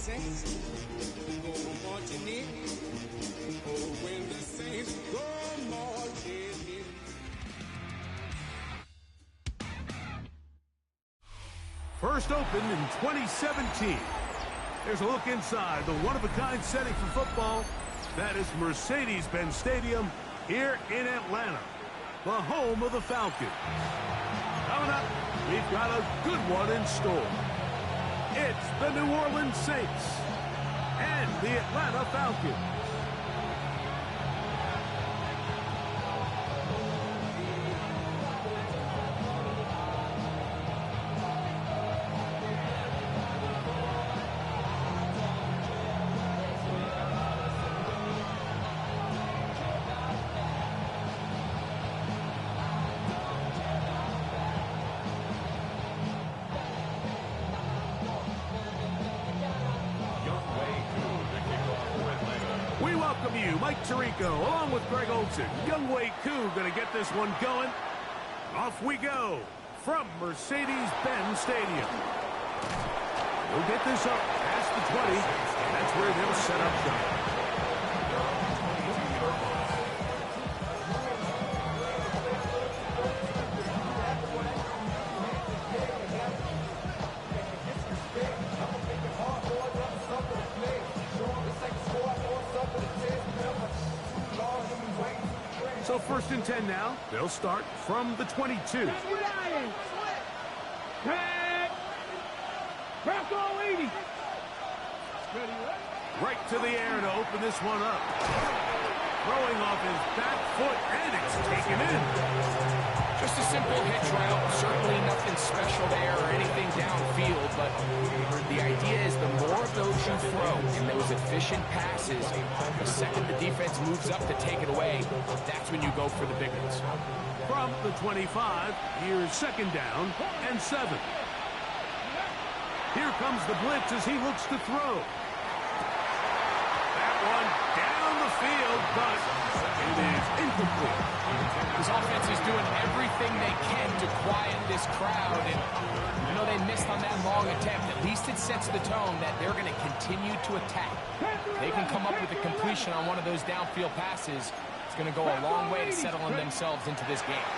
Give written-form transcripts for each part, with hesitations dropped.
saints go marching in. Oh, when the saints go marching in. First opened in 2017. There's a look inside the one-of-a-kind setting for football. That is Mercedes-Benz Stadium here in Atlanta, the home of the Falcons. Coming up, we've got a good one in store. It's the New Orleans Saints and the Atlanta Falcons. We welcome you, Mike Tirico, along with Greg Olsen. Younghoe Koo going to get this one going. Off we go from Mercedes-Benz Stadium. We'll get this up past the 20. That's where they'll set up shop. So first and 10 now. They'll start from the 22. Right to the air to open this one up. Throwing off his back foot, and it's taken in. Just a simple hitch route. Certainly nothing special there or anything downfield, but the idea is the more of those you throw and those efficient passes, the second the defense moves up to take it away, that's when you go for the big ones. From the 25, here's second down and 7. Here comes the blitz as he looks to throw. That one down the field, but it is incomplete. This offense is doing everything they can to quiet this crowd, and you know they missed on that long attempt. At least it sets the tone that they're going to continue to attack. They can come up with a completion on one of those downfield passes. It's going to go a long way to settling themselves into this game.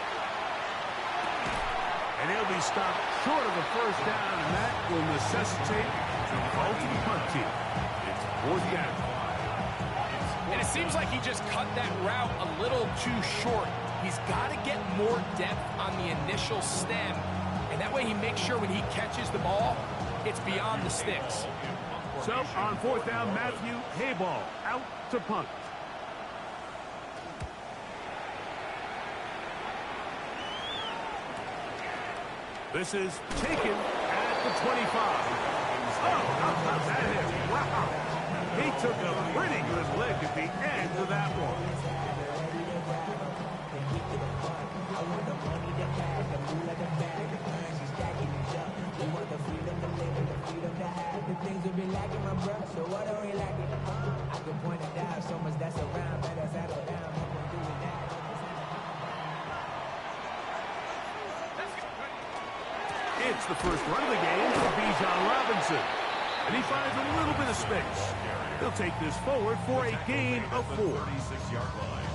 And he'll be stopped short of a first down, and that will necessitate a call to the punt team. It's fourth down. And it seems like he just cut that route a little too short. He's got to get more depth on the initial stem, and that way he makes sure when he catches the ball, it's beyond the sticks. So on fourth down, Matthew Hayball out to punt. This is taken at the 25. Oh, how about that hit? Wow. He took a pretty good lick at the end of that one. It's the first run of the game for Bijan Robinson. And he finds a little bit of space. He'll take this forward for a gain of 4. 36-yard line.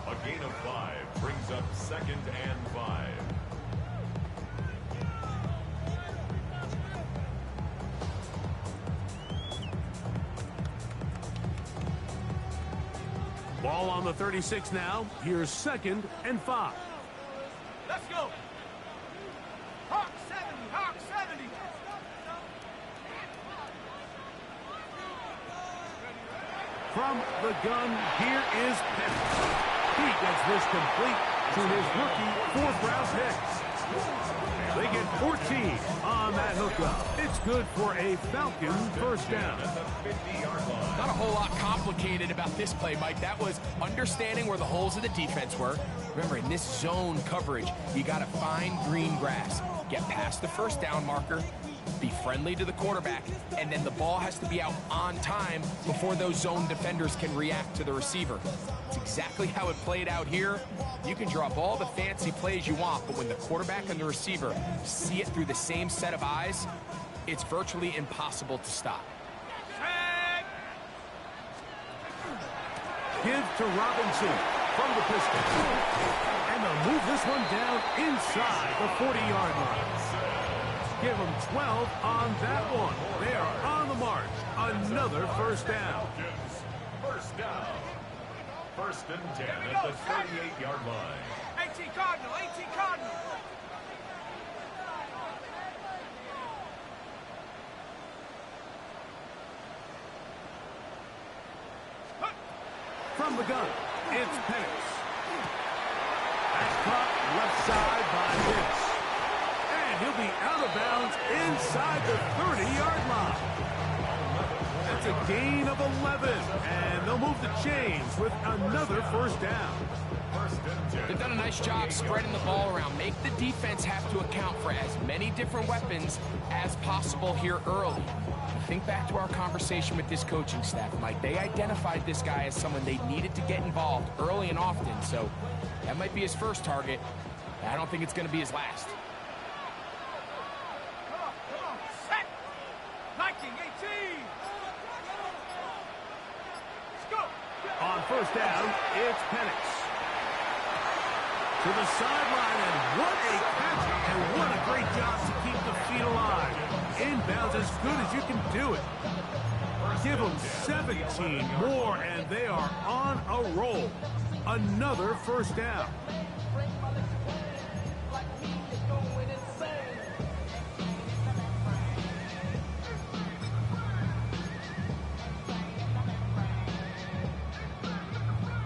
A gain of 5 brings up second and 5. Ball on the 36 now. Here's second and 5. Let's go. Hawk 70, Hawk 70. From the gun, here is Penix. He gets this complete to his rookie fourth-round pick. They get 14 on that hookup. It's good for a Falcon first down. Not a whole lot complicated about this play, Mike. That was understanding where the holes of the defense were. Remember, in this zone coverage, you got to find green grass. Get past the first down marker, be friendly to the quarterback, and then the ball has to be out on time before those zone defenders can react to the receiver. It's exactly how it played out here. You can draw up all the fancy plays you want, but when the quarterback and the receiver see it through the same set of eyes, it's virtually impossible to stop. Give to Robinson from the Pistons. And they'll move this one down inside the 40-yard line. Give them 12 on that one. They are on the march. Another first down. First down. First and 10 at the 38-yard line. 18 Cardinal, 18 Cardinal. From the gun, it's Penix. That's caught left side by Vince. And he'll be out of bounds inside the 30-yard line. That's a gain of 11. And they'll move the chains with another first down. They've done a nice job spreading the ball around. Make the defense have to account for as many different weapons as possible here early. Think back to our conversation with this coaching staff, Mike. They identified this guy as someone they needed to get involved early and often, so that might be his first target. I don't think it's going to be his last. Come on, set. 19, 18. Let's go. On first down, it's Penix. To the sideline, and what a catch, and what a great job to keep the feet alive. Inbounds as good as you can do it. Give them 17 more, and they are on a roll. Another first down.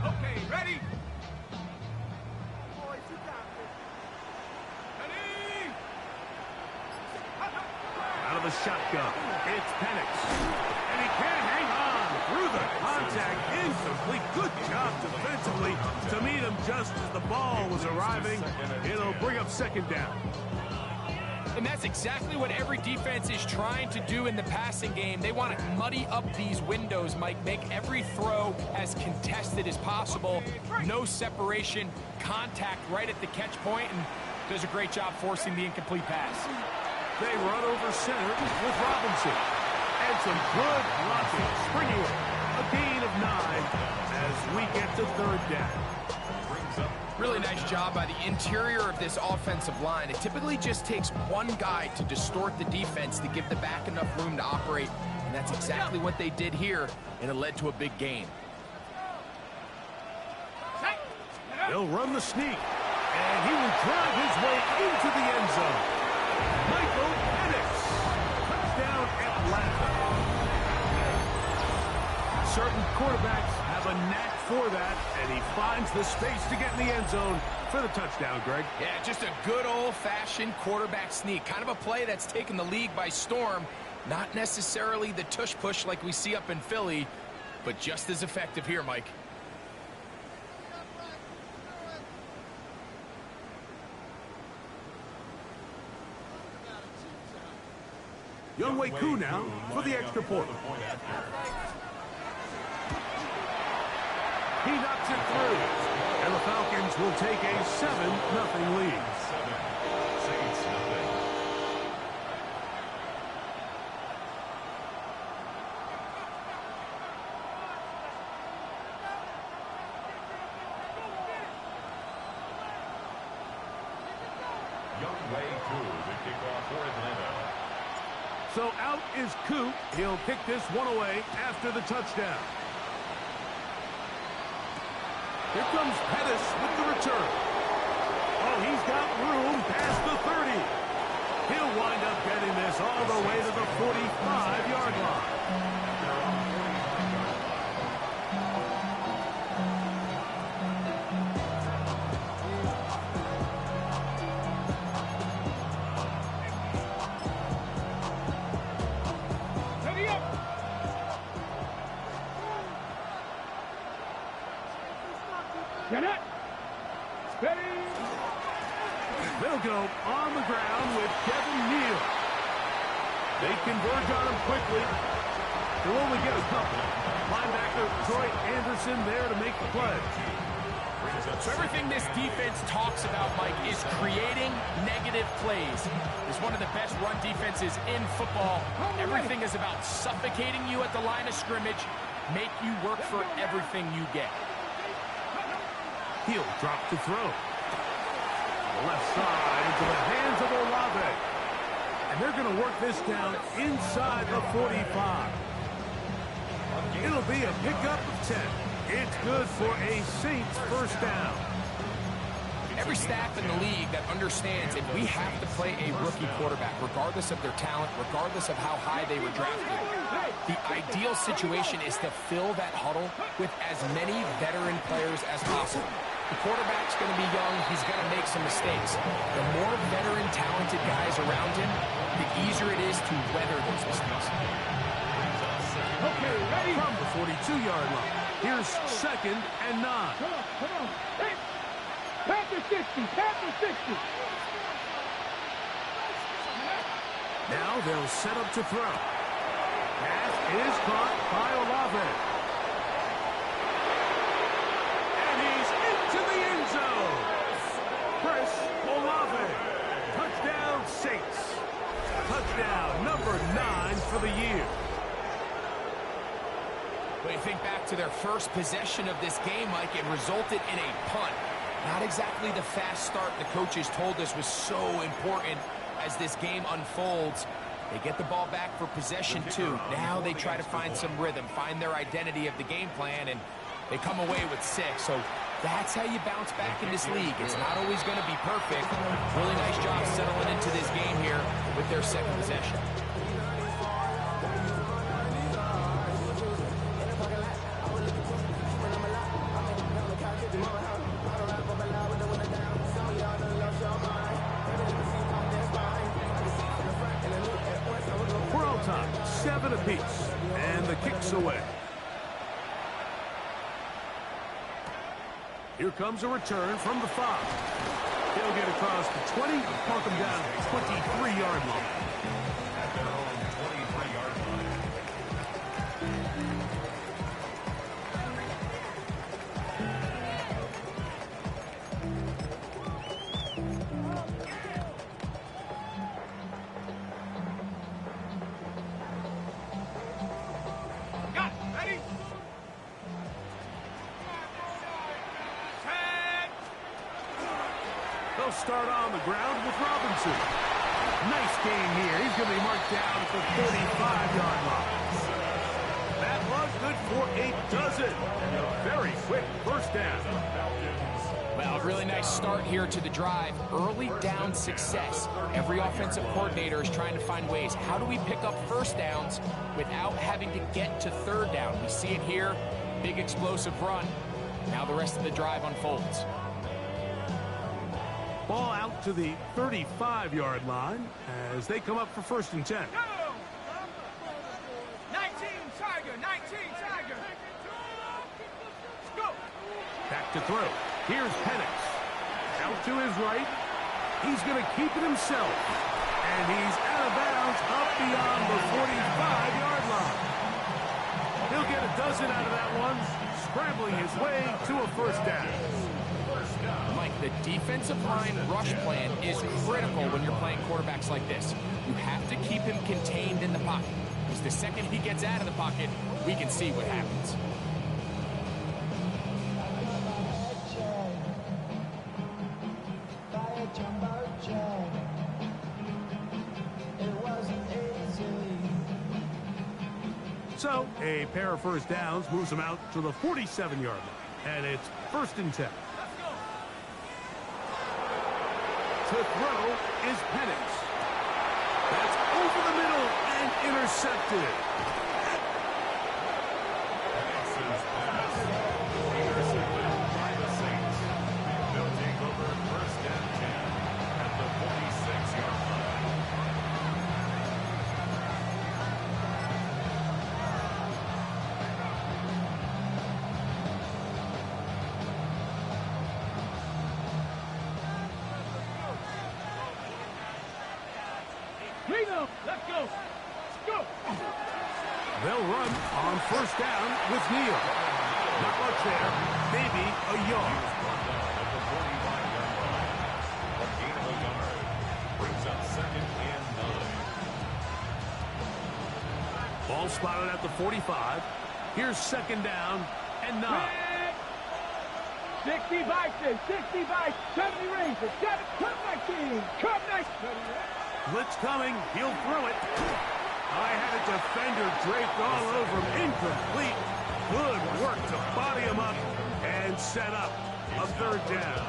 Okay, ready? Boys, you got this. Ready? Out of the shotgun, it's Penix. And he can't hang on through the contact. Incomplete. Good job defensively to meet him just as the ball was arriving. It'll bring up second down. And that's exactly what every defense is trying to do in the passing game. They want to muddy up these windows, Mike. Make every throw as contested as possible. No separation, contact right at the catch point, and does a great job forcing the incomplete pass. They run over center with Robinson. And some good blocking. Springing a gain of 9 as we get to third down. Really nice job by the interior of this offensive line. It typically just takes one guy to distort the defense to give the back enough room to operate, and that's exactly what they did here, and it led to a big gain. They'll run the sneak, and he will drive his way into the end zone. Michael Penix, touchdown Atlanta. Certain quarterbacks have a knack for that, and he finds the space to get in the end zone for the touchdown, Greg. Yeah, just a good old-fashioned quarterback sneak. Kind of a play that's taken the league by storm. Not necessarily the tush-push like we see up in Philly, but just as effective here, Mike. Younghoe Koo now for the extra point. He knocks it through, and the Falcons will take a 7-0 lead. Younghoe Koo, the kickoff for Atlanta. So out is Koo. He'll kick this one away after the touchdown. Here comes Pettis with the return. Oh, he's got room past the 30. He'll wind up getting this all the way to the 45-yard line. Ready up. Get it. Steady. They'll go on the ground with Kevin Neal. They converge on him quickly. They'll only get a couple. Linebacker Troy Anderson there to make the play. So everything this defense talks about, Mike, is creating negative plays. It's one of the best run defenses in football. Everything is about suffocating you at the line of scrimmage, make you work for everything you get. He'll drop to throw. The left side into the hands of Olave. And they're going to work this down inside the 45. It'll be a pickup of 10. It's good for a Saints first down. Every staff in the league that understands if we have to play a rookie quarterback, regardless of their talent, regardless of how high they were drafted, the ideal situation is to fill that huddle with as many veteran players as possible. The quarterback's going to be young. He's going to make some mistakes. The more veteran, talented guys around him, the easier it is to weather those mistakes. Okay, ready? From the 42-yard line. Here's 2nd and 9. Come on. Hey, Panther 60, Panther 60. Now they'll set up to throw. Pass is caught by Olave. And he's into the end zone. Chris Olave. Touchdown Saints. Touchdown number 9 for the year. When you think back to their first possession of this game, Mike, it resulted in a punt. Not exactly the fast start the coaches told us was so important as this game unfolds. They get the ball back for possession 2. Now they try to find some rhythm, find their identity of the game plan, and they come away with 6. So that's how you bounce back in this league. It's not always going to be perfect. Really nice job settling into this game here with their 2nd possession. We're all time, 7 apiece, and the kick's away. Here comes a return from the 5. He'll get across the 20, mark him down at the 23-yard line. At their own 23-yard line. Got it. Ready? Set. They'll start on the ground with Robinson. Nice game here. He's going to be marked down at the 35-yard line. That was good for a dozen. And a very quick first down. Well, really nice start here to the drive. Early down success. Every offensive coordinator is trying to find ways. How do we pick up first downs without having to get to 3rd down? We see it here. Big explosive run. Now the rest of the drive unfolds. Ball out to the 35-yard line as they come up for 1st and 10. Go. 19 Tiger, 19 Tiger. Let's go. Back to throw. Here's Penix. Out to his right. He's going to keep it himself. And he's out of bounds up beyond the 45-yard line. He'll get a dozen out of that one, scrambling his way to a first down. Mike, the defensive line rush plan is critical when you're playing quarterbacks like this. You have to keep him contained in the pocket. Because the second he gets out of the pocket, we can see what happens. So, a pair of first downs moves them out to the 47-yard line. And it's 1st and 10. To throw is Penix. That's over the middle and intercepted. Penix's pass. Intercepted by the Saints. They'll take over 1st and 10 at the 46-yard line. Reno, let's go. Let's go. They'll run on 1st down with Neal. Not much there. Maybe a yard. Brought down at the 45-yard line. A gain of a yard brings up 2nd and 9. Ball spotted at the 45. Here's second down and 9. 60 Vikings, 60 Vikings, 70 Rangers, 7, come 19, come 19. Blitz coming, he'll throw it. I had a defender draped all over him, incomplete. Good work to body him up and set up a third down.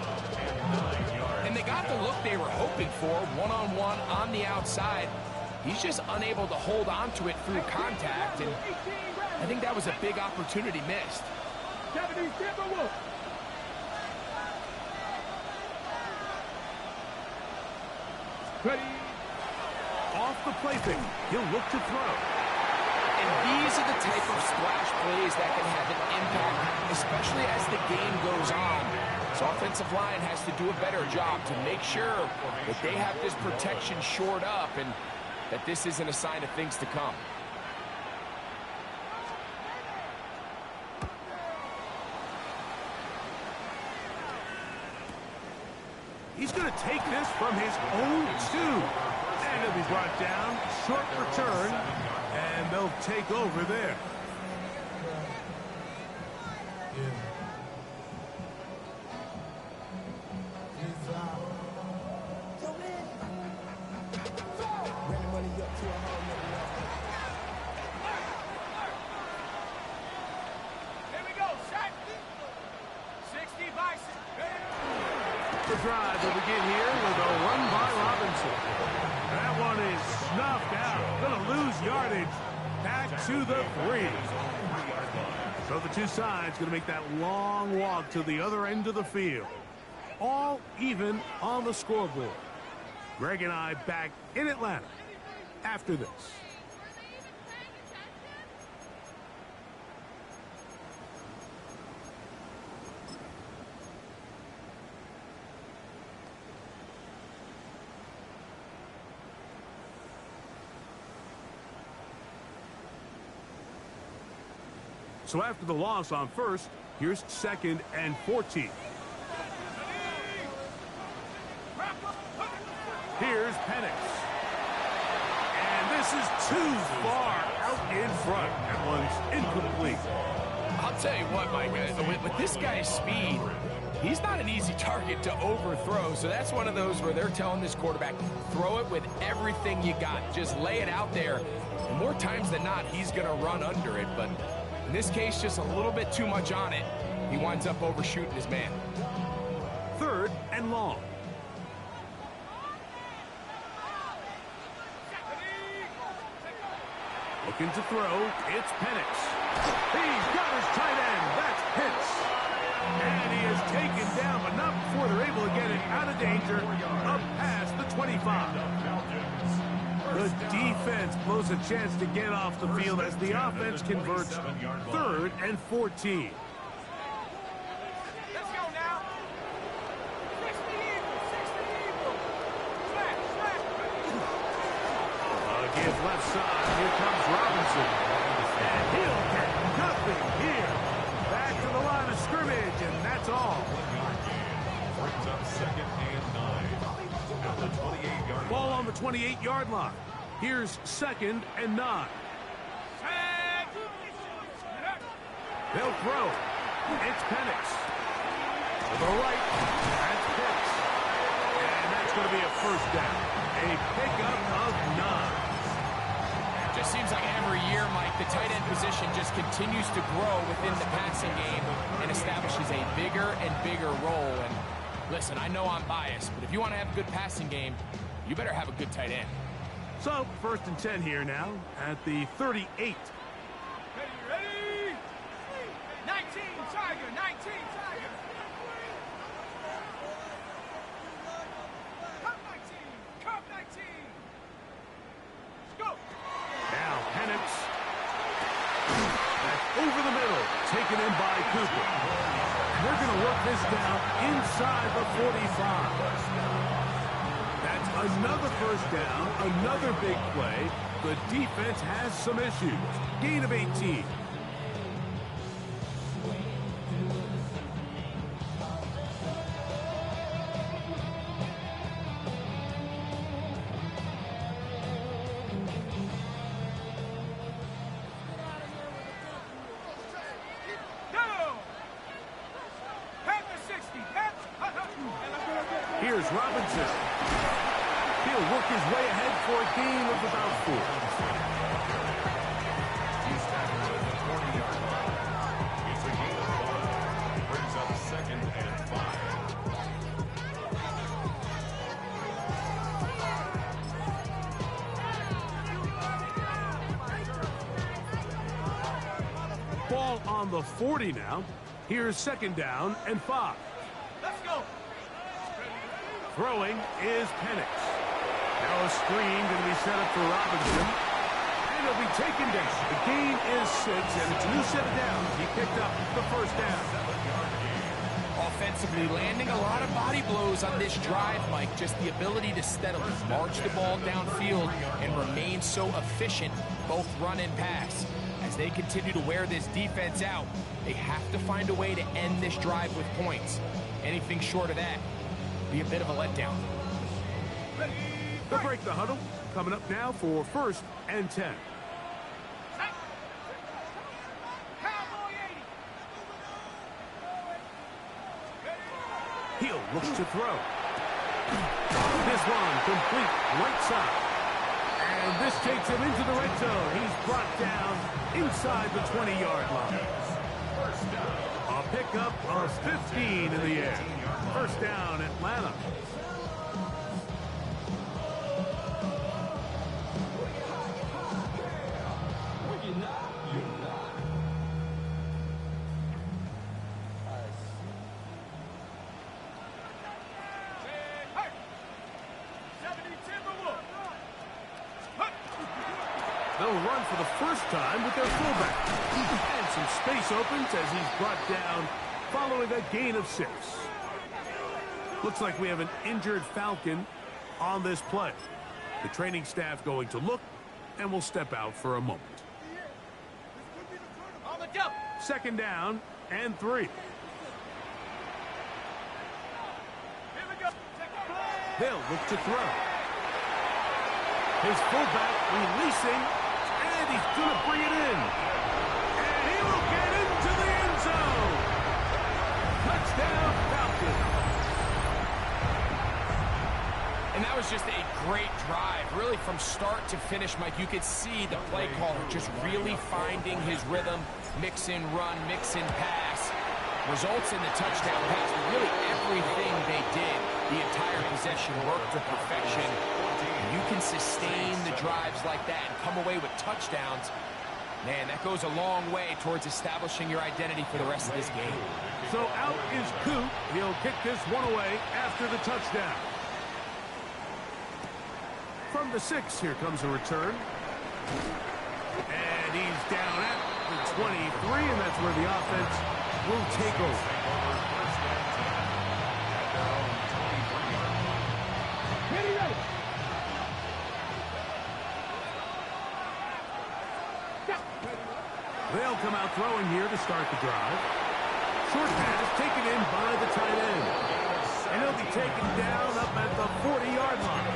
And they got the look they were hoping for, one-on-one on the outside. He's just unable to hold on to it through contact, and I think that was a big opportunity missed. 70 Timberwolves. Ready. Off the plaything, he'll look to throw. And these are the type of splash plays that can have an impact, especially as the game goes on. So offensive line has to do a better job to make sure that they have this protection shored up and that this isn't a sign of things to come. He's going to take this from his own 2. And he'll be brought down, short return, and they'll take over there. The drive will begin here with a run by Robinson. That one is snuffed out. Going to lose yardage. Back to the 3. So the two sides going to make that long walk to the other end of the field. All even on the scoreboard. Greg and I back in Atlanta after this. So after the loss on first, here's 2nd and 14. Here's Penix. And this is too far out in front. That one's incomplete. I'll tell you what, Mike, with this guy's speed, he's not an easy target to overthrow. So that's one of those where they're telling this quarterback, throw it with everything you got. Just lay it out there. And more times than not, he's going to run under it. But in this case, just a little bit too much on it. He winds up overshooting his man. 3rd and long. Looking to throw, it's Penix. He's got his tight end. That's Pitts. And he is taken down, but not before they're able to get it out of danger, up past the 25. The defense blows a chance to get off the field as the offense converts 3rd and 14. Let's go now. 60 Eagles, 60 Eagles. Give left side. Here comes Robinson. And he'll get nothing here. Back to the line of scrimmage, and that's all. Brings up 2nd and 9 at the 28-yard Ball on the 28-yard line. Here's 2nd and 9. They'll throw. It's Penix. To the right. That's Pitts. And that's going to be a first down. A pickup of 9. Just seems like every year, Mike, the tight end position just continues to grow within the passing game and establishes a bigger and bigger role. And listen, I know I'm biased, but if you want to have a good passing game, you better have a good tight end. So, 1st and 10 here now at the 38. Ready? 19, Tiger, 19, Tiger. Come 19, come 19. Let's go. Now Penix. That's over the middle. Taken in by Cooper. They're going to work this down inside the 45. That's another first down, another big play. The defense has some issues. Gain of 18. Robinson. He'll work his way ahead for a gain of about 4. He's tackled at the 40-yard line. It's a gain of 5. Brings up 2nd and 5. Ball on the 40 now. Here's 2nd down and 5. Let's go. Throwing is Penix. Now a screen going to be set up for Robinson. And he'll be taken down. The gain is 6, and it's a new set of downs. He picked up the 1st down. Offensively, landing a lot of body blows on this drive, Mike. Just the ability to steadily march the ball downfield and remain so efficient, both run and pass. As they continue to wear this defense out, they have to find a way to end this drive with points. Anything short of that be a bit of a letdown. They'll break the huddle. Coming up now for 1st and 10. He'll look to throw. This one complete right side. And this takes him into the red zone. He's brought down inside the 20-yard line. A pickup of 15 in the air. 1st down, Atlanta. They'll run for the first time with their fullback. And some space opens as he's brought down following a gain of 6. Looks like we have an injured Falcon on this play. The training staff going to look, and will step out for a moment. On the jump. 2nd down and 3. Here we go. They'll look to throw. His fullback releasing, and he's going to bring it in. And he will get into the end zone. Touchdown, Falcons. And that was just a great drive, really from start to finish, Mike. You could see the play caller just really finding his rhythm, mix in run, mix in pass. Results in the touchdown pass, but really everything they did, the entire possession worked to perfection. And you can sustain the drives like that and come away with touchdowns. Man, that goes a long way towards establishing your identity for the rest of this game. So out is Coop. He'll kick this one away after the touchdown. From the 6, here comes a return. And he's down at the 23, and that's where the offense will take over. Ready, ready. They'll come out throwing here to start the drive. Short pass taken in by the tight end. And he'll be taken down up at the 40-yard line.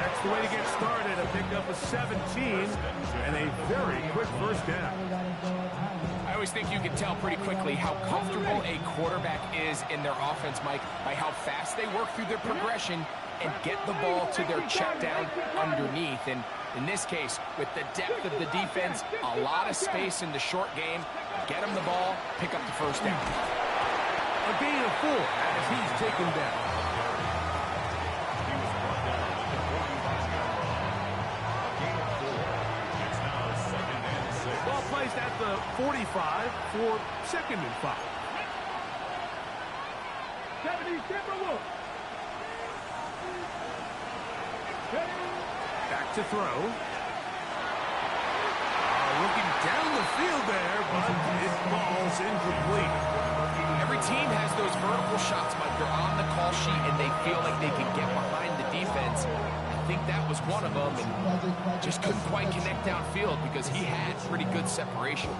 That's the way to get started. A pickup of 17 and a very quick 1st down. I always think you can tell pretty quickly how comfortable a quarterback is in their offense, Mike, by how fast they work through their progression and get the ball to their check down underneath. And in this case, with the depth of the defense, a lot of space in the short game, get him the ball, pick up the 1st down. A gain of 4 as he's taken down. Ball placed at the 45 for 2nd and 5. 70 Timberwolves. Back to throw. Looking down the field there, but it falls incomplete. Every team has those vertical shots, Mike. They're on the call sheet, and they feel like they can get behind the defense. I think that was one of them, and just couldn't quite connect downfield because he had pretty good separation.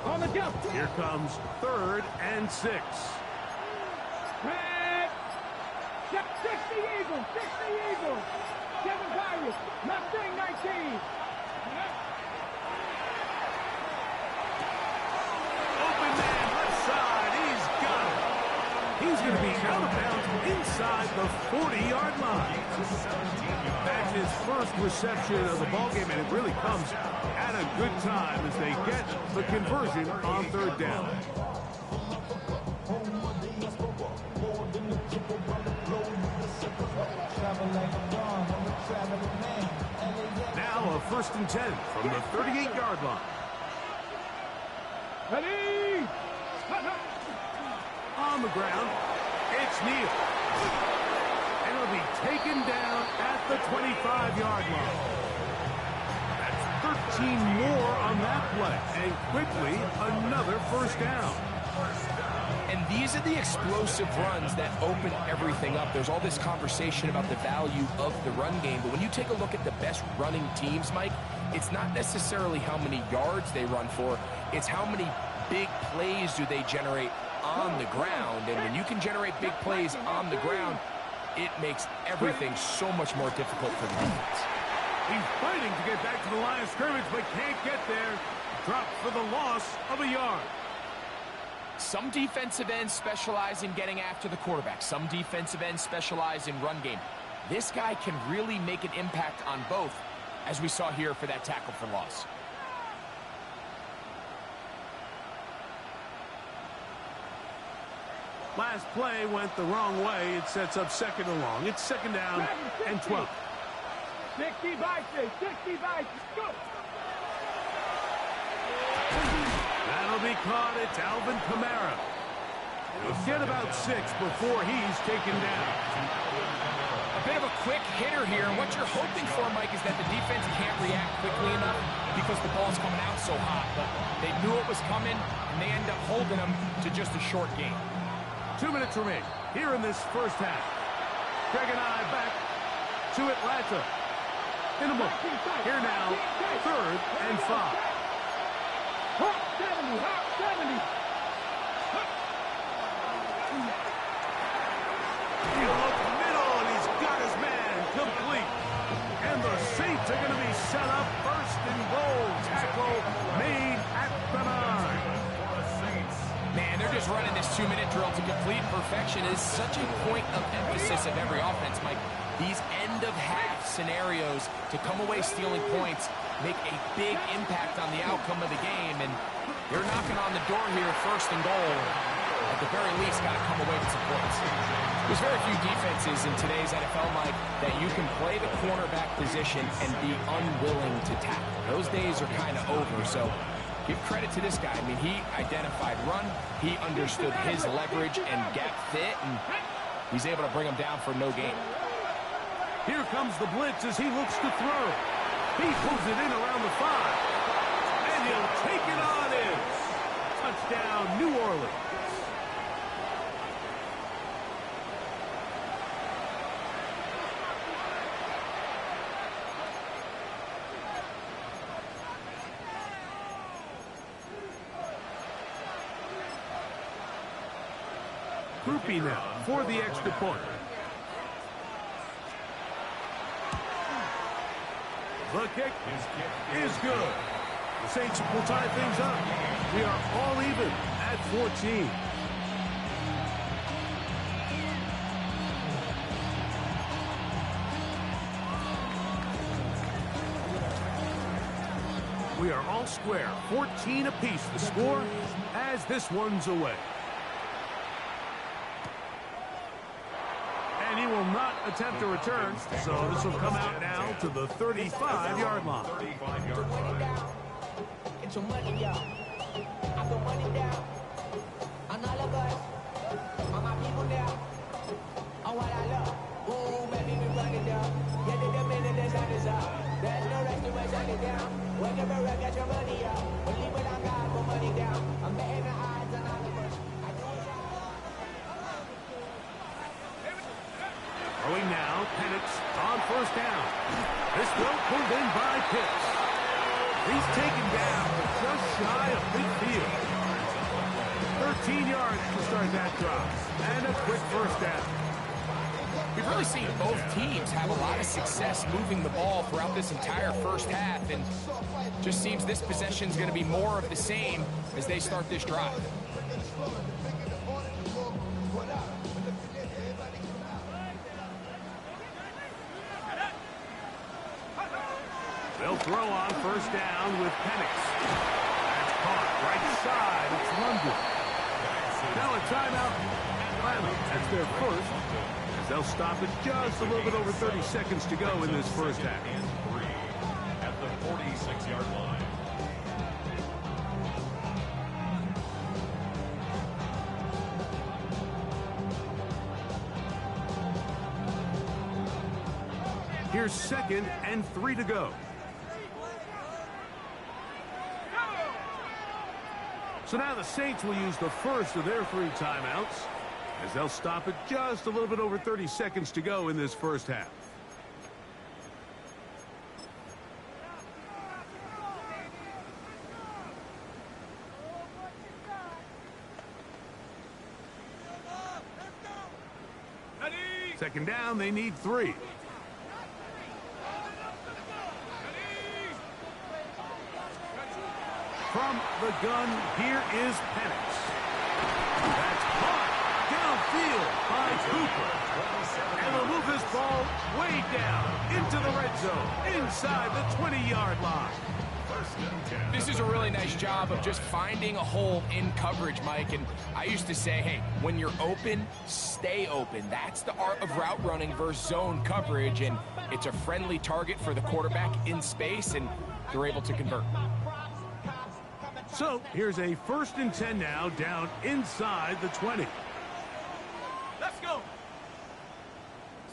On the jump. Here comes 3rd and 6. Red. Yep, 60 Eagles. 60 Eagles. Kevin Byron, Mustang 19. Open man, left side. He's got it. He's going to be out of bounds inside the 40-yard line. That's his first reception of the ballgame, and it really comes at a good time as they get the conversion on third down. Now a 1st and 10 from the 38-yard line. Ready? On the ground, it's Neal. And he'll be taken down at the 25-yard line. That's 13 more on that play. And quickly, another 1st down. And these are the explosive runs that open everything up. There's all this conversation about the value of the run game, but when you take a look at the best running teams, Mike, it's not necessarily how many yards they run for, it's how many big plays do they generate on the ground. And when you can generate big plays on the ground, it makes everything so much more difficult for the defense. He's fighting to get back to the line of scrimmage, but can't get there. Dropped for the loss of a yard. Some defensive ends specialize in getting after the quarterback. Some defensive ends specialize in run game. This guy can really make an impact on both, as we saw here for that tackle for loss. Last play went the wrong way. It sets up 2nd and long. It's 2nd down and 12. 60 by 6, 60 by 6, go! That'll be caught. It's Alvin Kamara. He'll get about 6 before he's taken down. A bit of a quick hitter here, and what you're hoping for, Mike, is that the defense can't react quickly enough because the ball's coming out so hot. But they knew it was coming, and they end up holding them to just a short game. 2 minutes remaining here in this 1st half. Greg and I back to Atlanta. In a moment. Here now, 3rd and 5. Hawk 70, Hawk 70. He'll look middle, and he's got his man complete. And the Saints are going to be set up 1st and goal. Tackle made at the 9. Man, they're just running this 2-minute drill to complete perfection. It is such a point of emphasis of every offense, Mike. These end-of-half scenarios to come away stealing points make a big impact on the outcome of the game, and they're knocking on the door here, 1st and goal. At the very least, got to come away with some points. There's very few defenses in today's NFL, Mike, that you can play the cornerback position and be unwilling to tackle. Those days are kind of over, so give credit to this guy. I mean, he identified run, he understood his leverage and gap fit, and he's able to bring him down for no gain. Here comes the blitz as he looks to throw. He pulls it in around the 5. And he'll take it on in. Touchdown, New Orleans. Groupie now for the extra point. The kick is good. The Saints will tie things up. We are all even at 14. We are all square. 14 apiece the score as this one's away. And he will not attempt a return, so this will come out now to the 35-yard line. Get your money out. I put money down on all of us, on my people now, on what I love. Ooh, baby, we run it down. Get it the minute the sun is out. There's no rest to shut it down. Whenever I get your money out, believe it on God, put money down. I'm betting the odds on all of us. Throwing now, Penix on 1st down. This one pulled in by Pitts. He's taken down just shy of midfield. 13 yards to start that drive. And a quick 1st down. We've really seen both teams have a lot of success moving the ball throughout this entire first half, and just seems this possession is going to be more of the same as they start this drive. They'll throw on first down with Penix. That's caught right side. It's London. Now a timeout. Atlanta. That's their first. As they'll stop it just a little bit over 30 seconds to go in this first half. And 3 at the 46-yard line. Here's 2nd and 3 to go. So now the Saints will use the first of their 3 timeouts as they'll stop it just a little bit over 30 seconds to go in this first half. Second down, they need 3. From the gun, here is Penix. That's caught downfield by Cooper. And they'll move this ball way down into the red zone, inside the 20-yard line. This is a really nice job of just finding a hole in coverage, Mike. And I used to say, hey, when you're open, stay open. That's the art of route running versus zone coverage. And it's a friendly target for the quarterback in space, and they're able to convert. So here's a 1st and 10 now, down inside the 20. Let's go.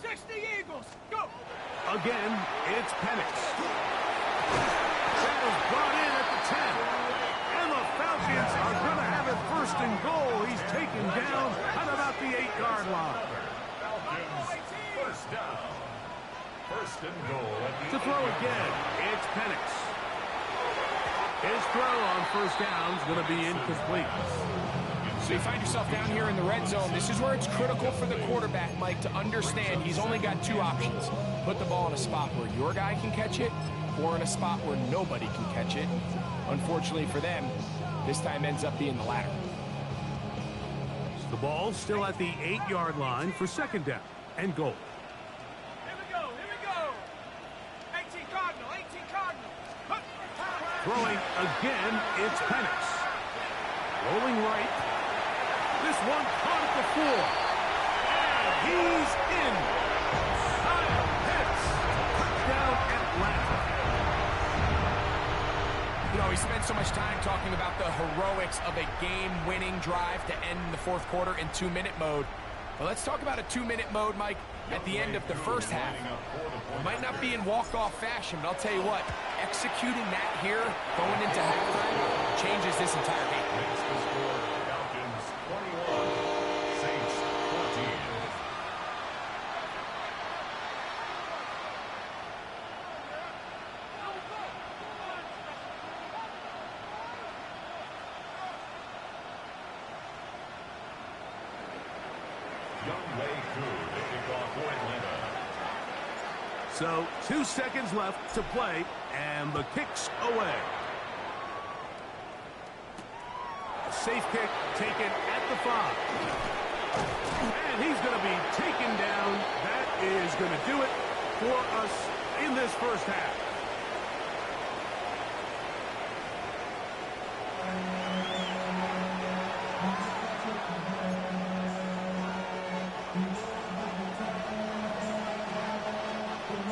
60 Eagles, go. Again, it's Penix. That is brought in at the 10. And the Falcons are going to have it 1st and goal. He's taken down at about the 8-yard line. Falcons, first down. 1st and goal at the To throw again, it's Penix. His throw on first down is going to be incomplete. So you find yourself down here in the red zone. This is where it's critical for the quarterback, Mike, to understand he's only got 2 options. Put the ball in a spot where your guy can catch it, or in a spot where nobody can catch it. Unfortunately for them, this time ends up being the latter. The ball still at the 8-yard line for 2nd down and goal. Here we go, here we go. 18 Cardinal, 18 Cardinal. Throwing again, it's Penix. Rolling right. This one caught at the 4. And he's in. Kyle Pitts. Touchdown Atlanta. You know, we spent so much time talking about the heroics of a game-winning drive to end the 4th quarter in 2-minute mode. Well, let's talk about a 2-minute mode, Mike, at the end of the first half. It might not be in walk-off fashion, but I'll tell you what, executing that here, going into halftime, changes this entire game. Falcons 21, Saints 14. So 2 seconds left to play, and the kick's away. A safe kick taken at the 5. And he's going to be taken down. That is going to do it for us in this first half.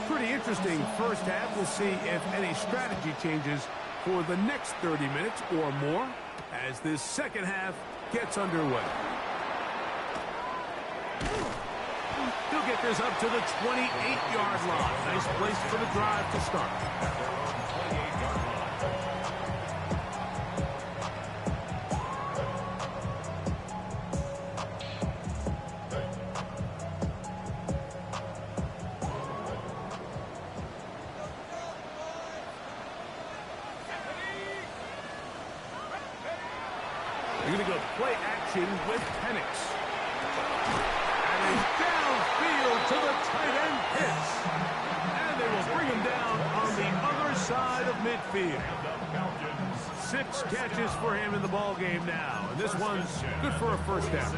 Pretty interesting first half. We'll see if any strategy changes for the next 30 minutes or more as this second half gets underway. He'll get this up to the 28-yard line. Nice place for the drive to start. You're going to go play action with Penix. And is downfield to the tight end Pitts. And they will bring him down on the other side of midfield. 6 catches for him in the ball game now. And this one's good for a first down.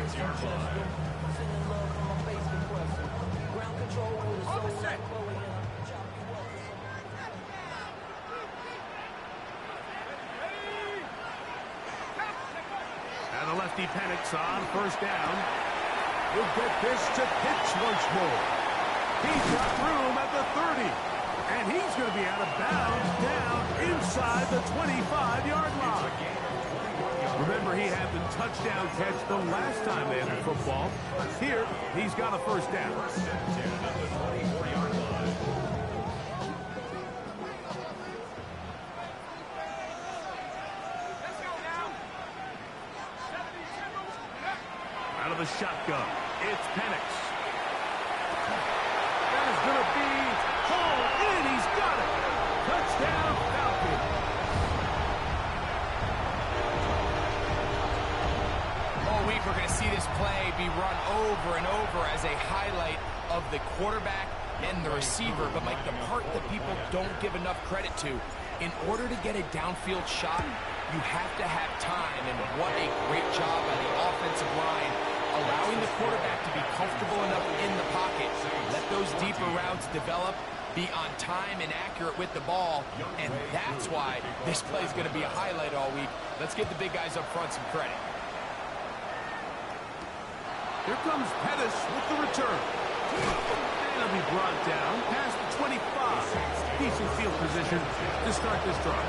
And the lefty Penix on first down. He'll get this to Pitts once more. He's got room at the 30. And he's going to be out of bounds down inside the 25-yard line. Remember, he had the touchdown catch the last time they had the football. Here, he's got a first down. Out of the shotgun, it's Penix. That is going to be hauled in. He's got it. Touchdown, Falcons. All week we're going to see this play be run over and over as a highlight of the quarterback and the receiver. But, Mike, the part that people don't give enough credit to, in order to get a downfield shot, you have to have time. And what a great job by the offensive line, allowing the quarterback to be comfortable enough in the pocket, let those deeper routes develop, be on time and accurate with the ball, and that's why this play is going to be a highlight all week. Let's give the big guys up front some credit. Here comes Pettis with the return. And he'll be brought down past the 25. Decent field position to start this drive.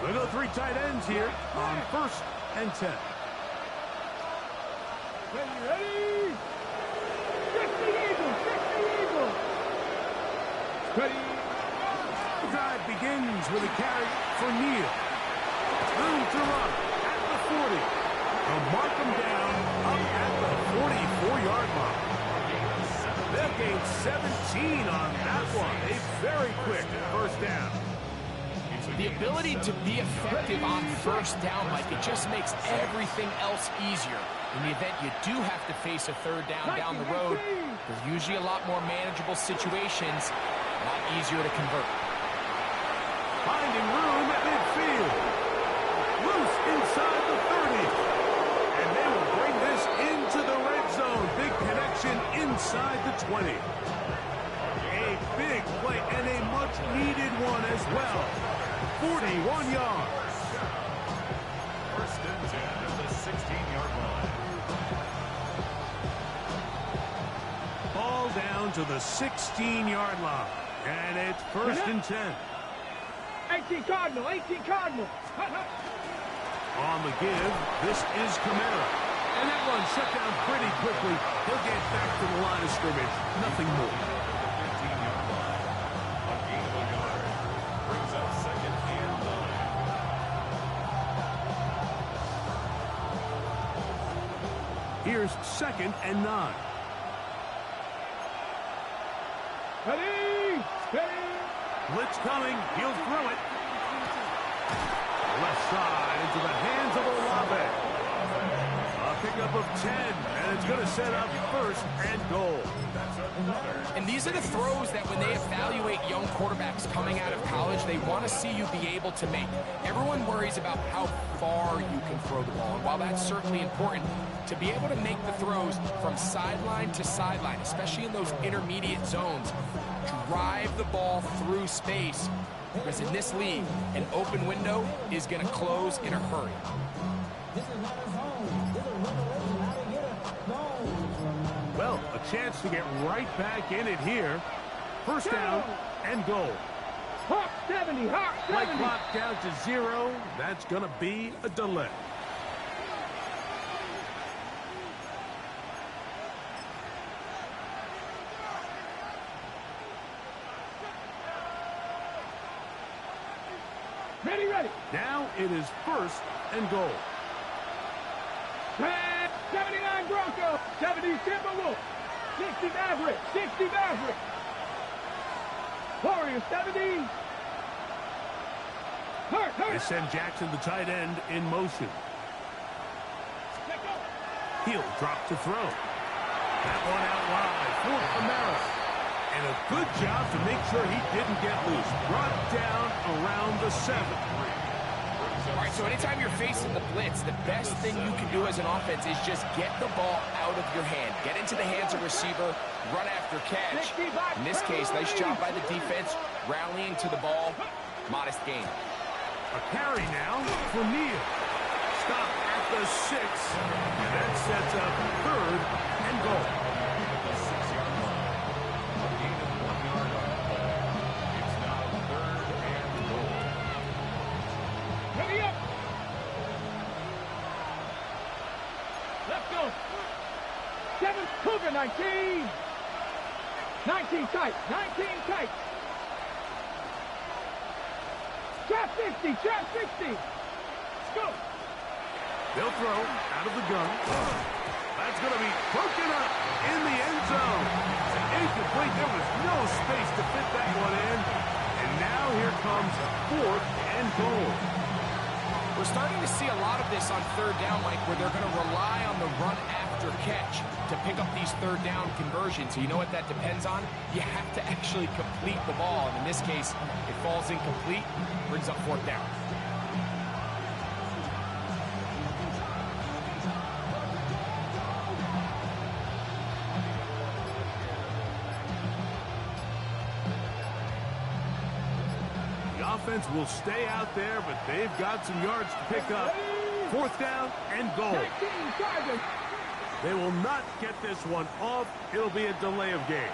We go 3 tight ends here on 1st and 10. Ready? Fix the Eagles! Fix the Eagles! Ready? The drive begins with a carry for Neal. Room to run at the 40. They'll mark him down up at the 44-yard line. They'll gain 17 on that one. A very quick first down. The ability to be effective on first down, Mike, it just makes everything else easier. In the event you do have to face a third down the road, there's usually a lot more manageable situations, a lot easier to convert. Finding room at midfield. Loose inside the 30. And they will bring this into the red zone. Big connection inside the 20. A big play and a much-needed one as well. 41 yards. First and 10 at the 16-yard line. Ball down to the 16-yard line. And it's 1st and 10. 18 Cardinal, 18 Cardinal. On the give, this is Kamara. And that run shut down pretty quickly. He'll get back to the line of scrimmage. Nothing more. 15-yard line. A gain of a yard. Brings up 2nd and 9. Here's 2nd and 9. Ready? Ready? Blitz coming. He'll throw it. Left side into the hands of Olave. A pickup of 10, and it's going to set up 1st and goal. And these are the throws that when they evaluate young quarterbacks coming out of college, they want to see you be able to make. Everyone worries about how far you can throw the ball. And while that's certainly important, to be able to make the throws from sideline to sideline, especially in those intermediate zones, drive the ball through space, because in this league, an open window is going to close in a hurry. Well, a chance to get right back in it here. 1st down and goal. Hawk 70, Hawk 70. Play clock down to 0. That's going to be a delay. Ready, ready. Now it is 1st and goal. 79 Broncos, 70 Timberwolves. 60 Maverick. 60 Maverick. Warrior 70. They send Jackson, the tight end, in motion. He'll drop to throw. That one out wide for Kamara. And a good job to make sure he didn't get loose. Brought down around the 7. All right, so anytime you're facing the blitz, the best thing you can do as an offense is just get the ball out of your hand. Get into the hands of receiver, run after catch. In this case, nice job by the defense, rallying to the ball. Modest gain. A carry now for Neal. Stop at the 6. And that sets up 3rd and goal. The 6-yard line. A gain of 1 yard on the ball. It's now 3rd and goal. Ready up. Let's go. 7 Cougar 19. 19 tight. 19 tight. Trap 60. Trap 60. Let's go. They'll throw out of the gun. That's going to be broken up in the end zone. Incomplete. There was no space to fit that one in. And now here comes 4th and goal. We're starting to see a lot of this on 3rd down, Mike, where they're going to rely on the run after catch to pick up these 3rd down conversions. So you know what that depends on? You have to actually complete the ball. And in this case, it falls incomplete, brings up 4th down. The offense will stay out there, but they've got some yards to pick up. 4th down and goal. 19 Tigers. They will not get this one off. It'll be a delay of game.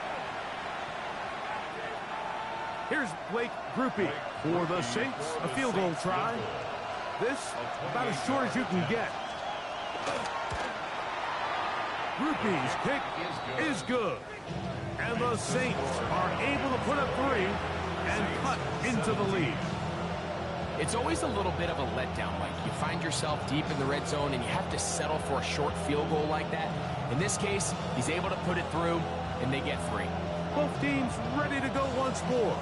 Here's Blake Grupe for the Saints. A field goal try. This about as short as you can get. Grupe's kick is good. And the Saints are able to put up 3 and cut into the lead. It's always a little bit of a letdown, Mike. You find yourself deep in the red zone and you have to settle for a short field goal like that. In this case, he's able to put it through and they get 3. Both teams ready to go once more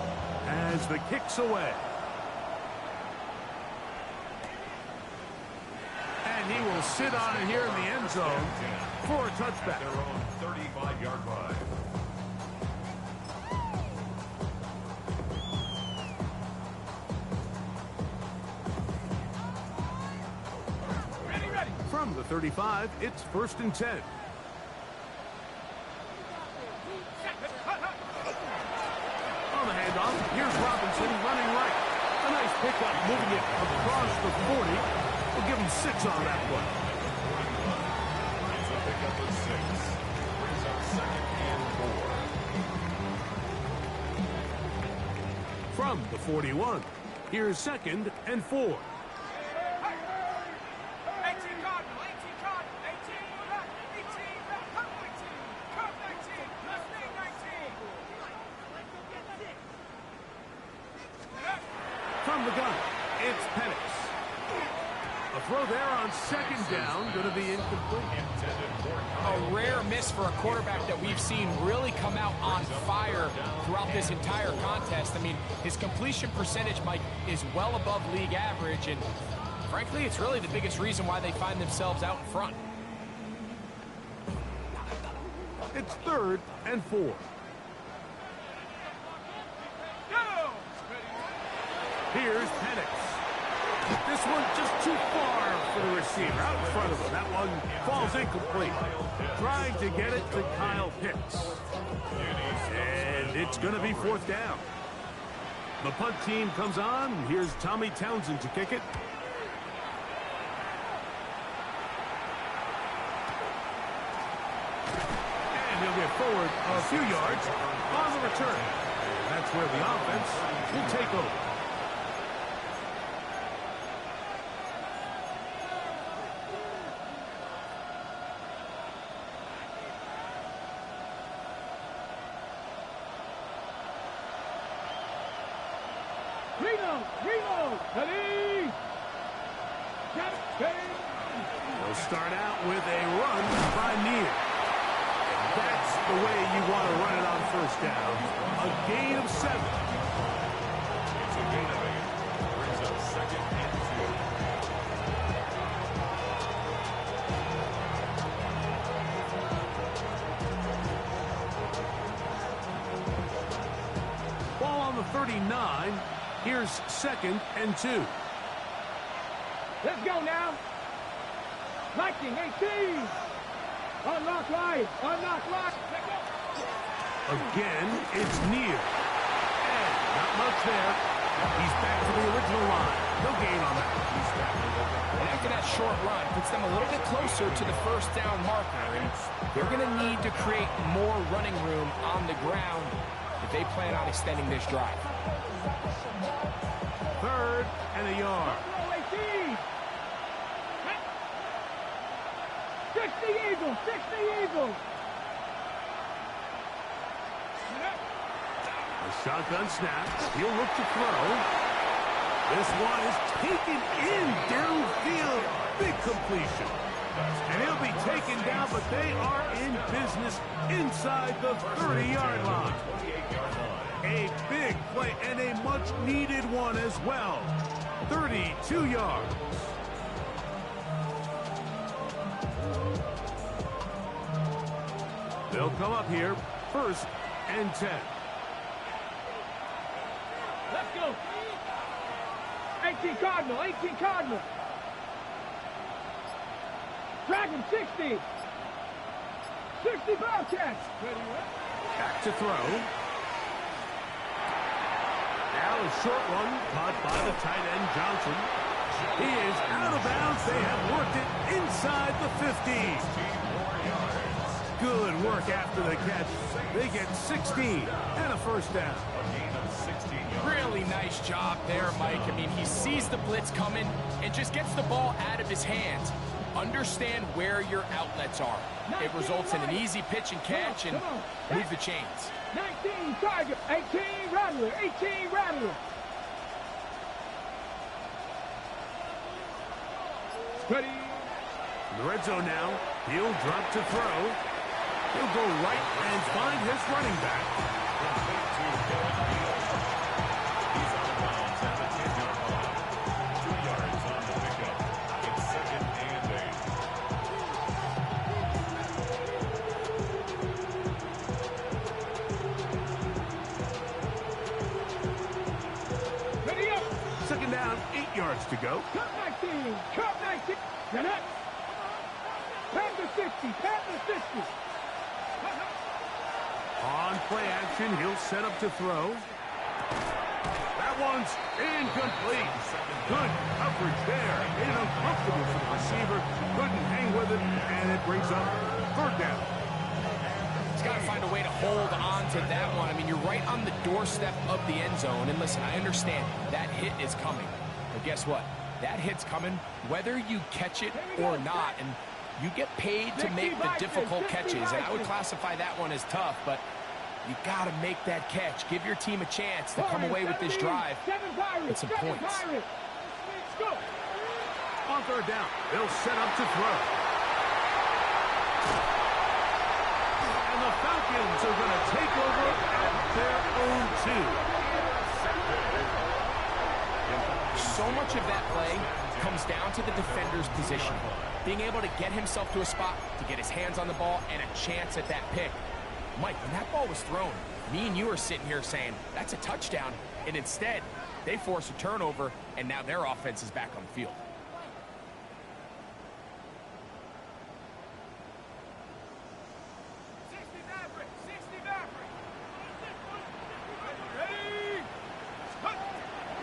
as the kick's away. And he will sit on it here in the end zone for a touchback. Their own 35-yard line. From the 35, it's 1st and 10. On the handoff, here's Robinson running right. A nice pickup, moving it across the 40. We'll give him 6 on that one. It's a pickup of 6. Brings up 2nd and 4. From the 41, here's 2nd and 4. From the gun, it's Penix. A throw there on 2nd down, going to be incomplete. A rare miss for a quarterback that we've seen really come out on fire throughout this entire contest. I mean, his completion percentage, Mike, is well above league average, and frankly, it's really the biggest reason why they find themselves out in front. It's 3rd and 4. Here's Penix. This one just too far for the receiver. Out in front of him. That one falls incomplete. Trying to get it to Kyle Pitts. And it's going to be 4th down. The punt team comes on. Here's Tommy Townsend to kick it. And he'll get forward a few yards on the return. That's where the offense will take over. Reno, ready. They'll start out with a run by Neal. That's the way you want to run it on first down. A gain of 7. It's a gain of 8. Brings up 2nd and 2. Ball on the 39. Here's 2nd and 2. Let's go now. Liking 18. Unlock life. Unlock life. Again, it's near. And not much there. He's back to the original line. No gain on that. And after that short run, puts them a little bit closer to the first down marker. And they're going to need to create more running room on the ground if they plan on extending this drive. 3rd and a yard. 60 Eagles. 60 Eagles. A shotgun snap. He'll look to throw. This one is taken in downfield. Big completion. And he'll be taken down, but they are in business inside the 30-yard line. A big play and a much-needed one as well. 32 yards. They'll come up here, 1st and 10. Let's go. 18 Cardinal. 18 Cardinal. Dragon 60. 60 Bobcats. Back to throw. Now a short one caught by the tight end Johnson. He is out of bounds. They have worked it inside the 50. Good work after the catch. They get 16 and a first down. Really nice job there, Mike. I mean, he sees the blitz coming and just gets the ball out of his hands. Understand where your outlets are. It results in an easy pitch and catch and move the chains. 19 Tiger, 18 Rattler, 18 Rattler. Ready. In the red zone now. He'll drop to throw. He'll go right and find his running back. He's out of bounds at the 10-yard line. 2 yards on the pickup. It's 2nd and 8. Ready up. 2nd down, 8 yards to go. Cup 19. Cup 19. Get up. Panther 60. Panther 60. On play action, he'll set up to throw. That one's incomplete. Good coverage there. Made it uncomfortable for the receiver. Couldn't hang with it, and it brings up 3rd down. He's got to find a way to hold on to that one. I mean, you're right on the doorstep of the end zone. And listen, I understand that hit is coming. But guess what? That hit's coming whether you catch it or not. And you get paid to make the difficult catches. And I would classify that one as tough, but you got to make that catch. Give your team a chance to come away with this drive with some points. On 3rd down, they'll set up to throw. And the Falcons are going to take over at their own 2. So much of that play comes down to the defender's position. Being able to get himself to a spot, to get his hands on the ball, and a chance at that pick. Mike, when that ball was thrown, me and you are sitting here saying, that's a touchdown. And instead, they force a turnover, and now their offense is back on the field.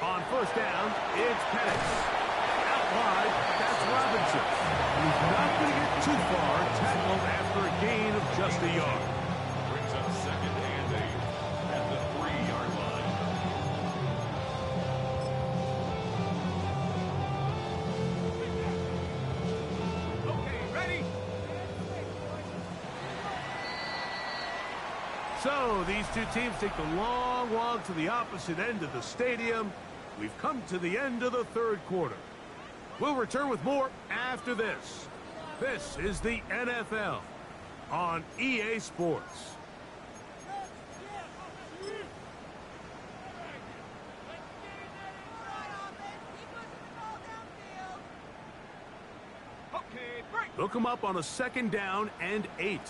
On 1st down, it's Penix. Out wide, that's Robinson. He's not going to get too far, tackled after a gain of just a yard. Brings up 2nd and 8 at the 3-yard line. Okay, ready? So these two teams take the long walk to the opposite end of the stadium. We've come to the end of the 3rd quarter. We'll return with more after this. This is the NFL on EA Sports. They'll come up on a 2nd down and 8.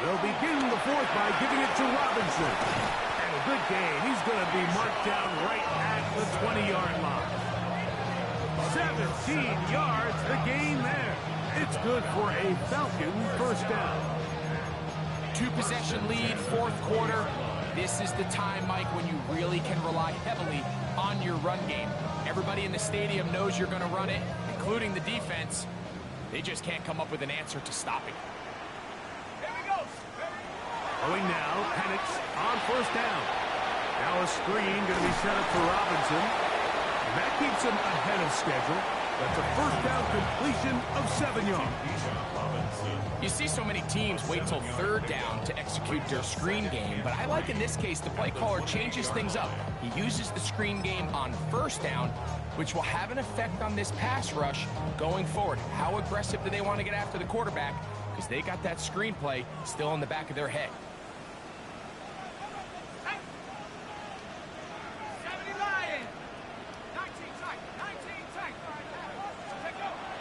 They'll begin the 4th by giving it to Robinson. And a good gain. He's going to be marked down right at the 20-yard line. 17 yards, the gain there. It's good for a Falcon 1st down. 2-possession lead, 4th quarter. This is the time, Mike, when you really can rely heavily on your run game. Everybody in the stadium knows you're going to run it, including the defense. They just can't come up with an answer to stop it. Going now, Penix on 1st down. Now a screen going to be set up for Robinson. And that keeps him ahead of schedule. That's a 1st down completion of 7 yards. You see so many teams wait till 3rd down to execute their screen game, but I like in this case the play caller changes things up. He uses the screen game on 1st down, which will have an effect on this pass rush going forward. How aggressive do they want to get after the quarterback? Because they got that screenplay still in the back of their head.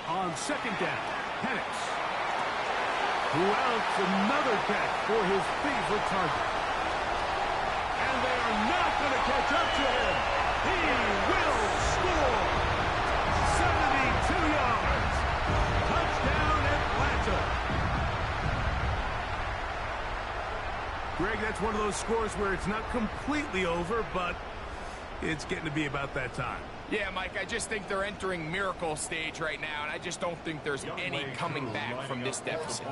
On 2nd down, Penix. Who else? Another catch for his favorite target. And they are not going to catch up to him. He will score. 72 yards. Touchdown, Atlanta. Greg, that's one of those scores where it's not completely over, but it's getting to be about that time. Yeah, Mike, I just think they're entering miracle stage right now, and I just don't think there's any coming back from this deficit.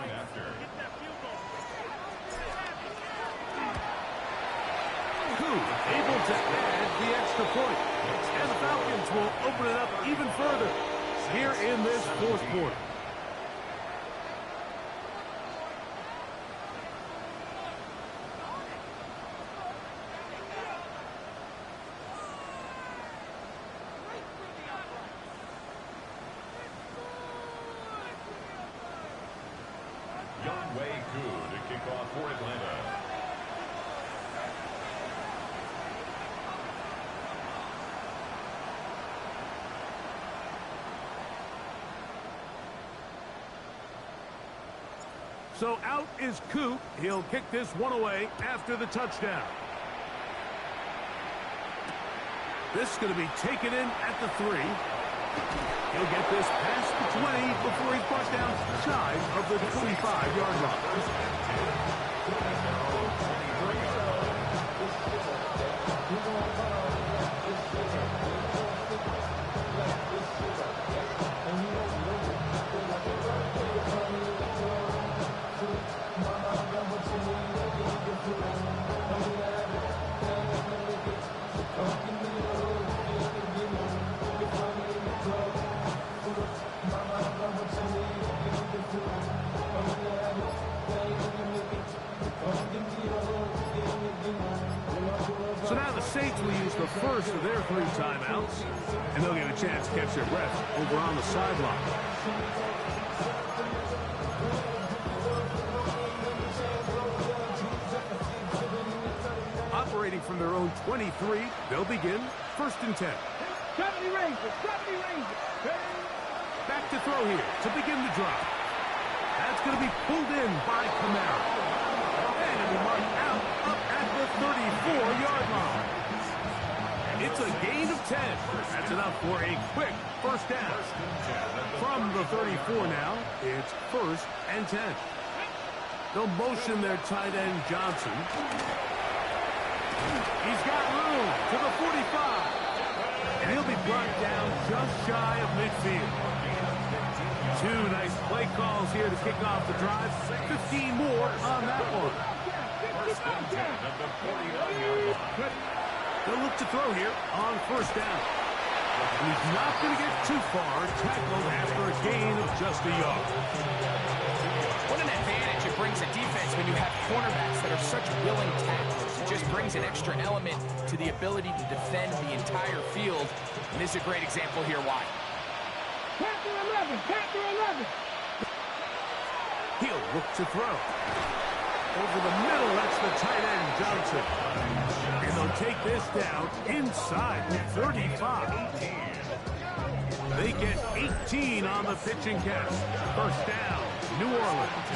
Able to add the extra point. And the Falcons will open it up even further here in this 4th quarter. Younghoe Koo to kick off for Atlanta. So out is Koo. He'll kick this one away after the touchdown. This is going to be taken in at the 3. He'll get this past the 20 before he's brought down shy of the 25-yard line. So now the Saints will use the first of their 3 timeouts, and they'll get a chance to catch their breath over on the sideline. Operating from their own 23, they'll begin 1st and 10. 70 Rangers, 70 Rangers. Back to throw here to begin the drive. That's going to be pulled in by Kamara. And it'll be marked out up at the 34-yard line. It's a gain of 10. That's enough for a quick 1st down. From the 34 now, it's 1st and 10. They'll motion their tight end Johnson. He's got room to the 45. And he'll be brought down just shy of midfield. 2 nice play calls here to kick off the drive. 15 more on that one. They'll look to throw here on 1st down. And he's not going to get too far, tackled after a gain of just a yard. What an advantage it brings a defense when you have cornerbacks that are such willing tacklers. It just brings an extra element to the ability to defend the entire field. And this is a great example here why. 11. Panther 11. He'll look to throw. Over the middle, that's the tight end, Johnson. And they'll take this down inside the 35. They get 18 on the pitching catch. First down, New Orleans.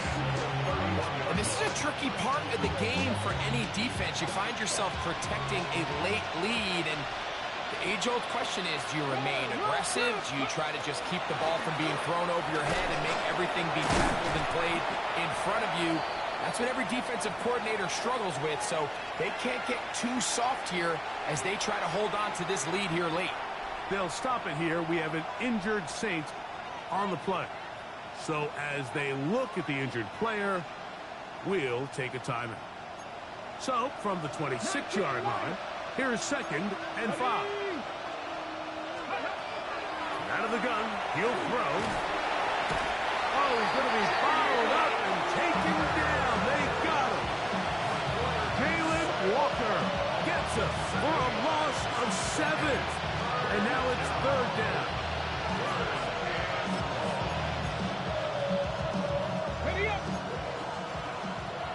And this is a tricky part of the game for any defense. You find yourself protecting a late lead, and the age-old question is, do you remain aggressive? Do you try to just keep the ball from being thrown over your head and make everything be tackled and played in front of you? That's what every defensive coordinator struggles with, so they can't get too soft here as they try to hold on to this lead here late. They'll stop it here. We have an injured Saint on the play. So as they look at the injured player, we'll take a timeout. So from the 26-yard line, here's 2nd and 5. Out of the gun, he'll throw. Oh, he's going to be fouled up and taken down. They got him. Kalen Walker gets him for a loss of 7. And now it's 3rd down. Ready up.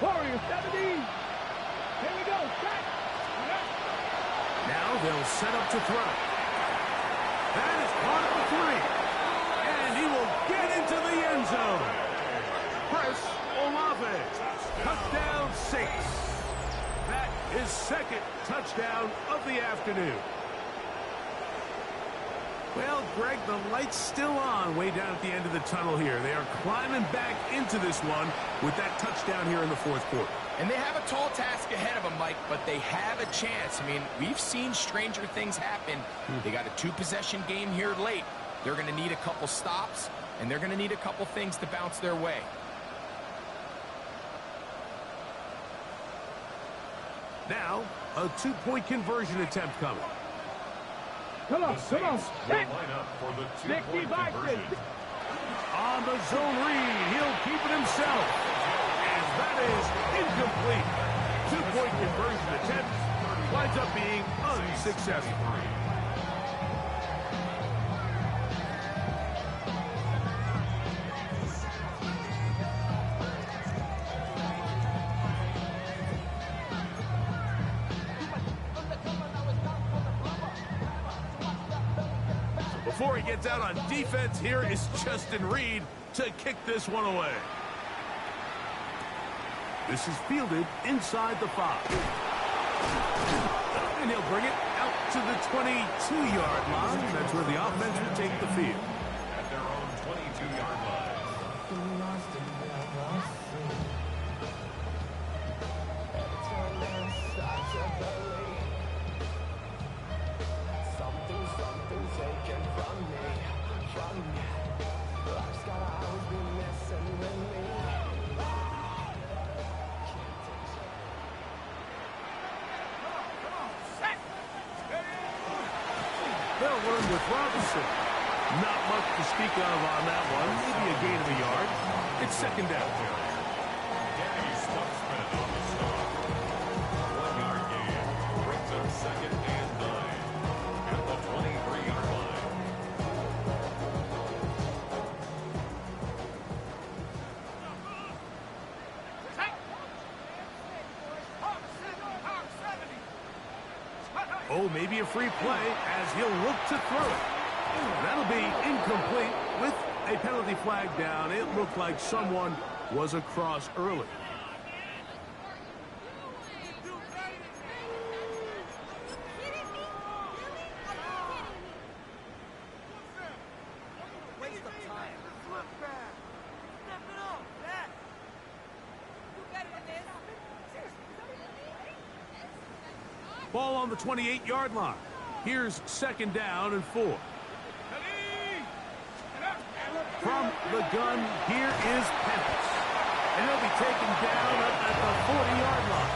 Warriors 70. Here we go. Set. Now they'll set up to throw. That is caught at the 3. And he will get into the end zone. Chris Olave. Touchdown Saints. That is 2nd touchdown of the afternoon. Well, Greg, the light's still on way down at the end of the tunnel here. They are climbing back into this one with that touchdown here in the 4th quarter. And they have a tall task ahead of them, Mike, but they have a chance. I mean, we've seen stranger things happen. They got a 2-possession game here late. They're going to need a couple stops, and they're going to need a couple things to bounce their way. Now, a 2-point conversion attempt coming. Come on, come on. Set. Line up for the 2-point 65 conversion. On the zone read, he'll keep it himself. And that is incomplete. 2-point conversion attempt winds up being unsuccessful. Before he gets out on defense, here is Justin Reed to kick this one away. This is fielded inside the 5. And he'll bring it out to the 22-yard line. That's where the offense will take the field. At their own 22-yard line. They'll run with Robinson. Not much to speak of on that one. Maybe a gain of a yard. It's 2nd down. Danny Stutzman on the stop. 1-yard gain. Brings up 2nd and 9. At the 23-yard line. Oh, maybe a free play as he'll look to throw it. That'll be incomplete with a penalty flag down. It looked like someone was across early. Ball on the 28-yard line. Here's 2nd down and 4. From the gun, here is Penix. And he'll be taken down up at the 40-yard line.